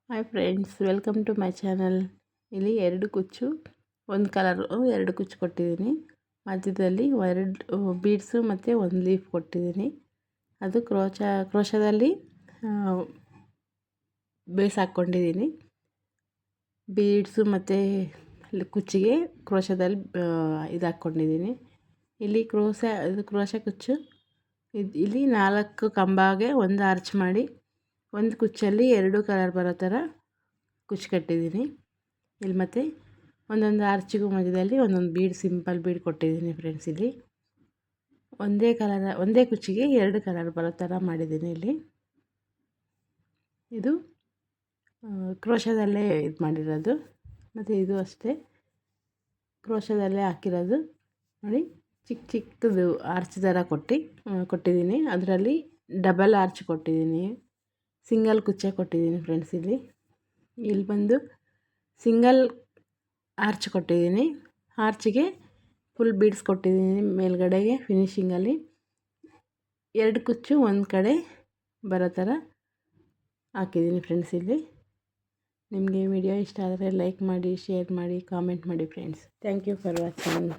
Hi friends, welcome to my channel. ಇಲ್ಲಿ 2 ಕುಚ್ಚು, ಒಂದು ಕಲರು 2 ಕುಚ್ಚು ಕೊಟ್ಟಿದ್ದೀನಿ. ಮಧ್ಯದಲ್ಲಿ 2 ಬೀಡ್ಸು ಮತ್ತು 1 ಲೀಫ್ ಕೊಟ್ಟಿದ್ದೀನಿ. ಅದು ಕ್ರೋಶದಲ್ಲಿ ಬೇಸ್ ಹಾಕ್ಕೊಂಡಿದ್ದೀನಿ. ಬೀಡ್ಸು ಮತ್ತು ಕುಚ್ಚಿಗೆ ಕ್ರೋಶದಲ್ಲಿ ಇದು ಹಾಕ್ಕೊಂಡಿದ್ದೀನಿ. ಇಲ್ಲಿ ಕ್ರೋಶ ಕುಚ್ಚು ಇಲ್ಲಿ 4 ಕಂಬಗೆ ಒಂದು ಆರ್ಚ್ ಮಾಡಿ ಒಂದು ಕುಚ್ಚಲ್ಲಿ 2 ಕಲರ್ ಬರೋ ಥರ ಕುಚ್ಚು ಕಟ್ಟಿದ್ದೀನಿ. ಇಲ್ಲಿ ಮತ್ತು ಒಂದೊಂದು ಆರ್ಚಿಗೂ ಮಧ್ಯದಲ್ಲಿ ಒಂದೊಂದು ಬೀಡ್, ಸಿಂಪಲ್ ಬೀಡ್ ಕೊಟ್ಟಿದ್ದೀನಿ ಫ್ರೆಂಡ್ಸ್. ಇಲ್ಲಿ ಒಂದೇ ಕುಚ್ಚಿಗೆ 2 ಕಲರ್ ಬರೋ ಥರ ಮಾಡಿದ್ದೀನಿ. ಇಲ್ಲಿ ಇದು ಕ್ರೋಶದಲ್ಲೇ ಇದು ಮಾಡಿರೋದು, ಮತ್ತು ಇದು ಅಷ್ಟೇ ಕ್ರೋಶದಲ್ಲೇ ಹಾಕಿರೋದು. ನೋಡಿ, ಚಿಕ್ಕ ಚಿಕ್ಕದು ಆರ್ಚ್ ಥರ ಕೊಟ್ಟಿದ್ದೀನಿ. ಅದರಲ್ಲಿ ಡಬಲ್ ಆರ್ಚ್ ಕೊಟ್ಟಿದ್ದೀನಿ, ಸಿಂಗಲ್ ಕುಚ್ಚೆ ಕೊಟ್ಟಿದ್ದೀನಿ ಫ್ರೆಂಡ್ಸ್. ಇಲ್ಲಿ ಬಂದು ಸಿಂಗಲ್ ಆರ್ಚ್ ಕೊಟ್ಟಿದ್ದೀನಿ. ಆರ್ಚಿಗೆ ಫುಲ್ ಬೀಡ್ಸ್ ಕೊಟ್ಟಿದ್ದೀನಿ. ಮೇಲ್ಗಡೆಗೆ ಫಿನಿಶಿಂಗಲ್ಲಿ 2 ಕುಚ್ಚು ಒಂದು ಕಡೆ ಬರೋ ಥರ ಹಾಕಿದ್ದೀನಿ ಫ್ರೆಂಡ್ಸ್. ಇಲ್ಲಿ ನಿಮಗೆ ವಿಡಿಯೋ ಇಷ್ಟ ಆದರೆ ಲೈಕ್ ಮಾಡಿ, ಶೇರ್ ಮಾಡಿ, ಕಾಮೆಂಟ್ ಮಾಡಿ friends. Thank you for watching.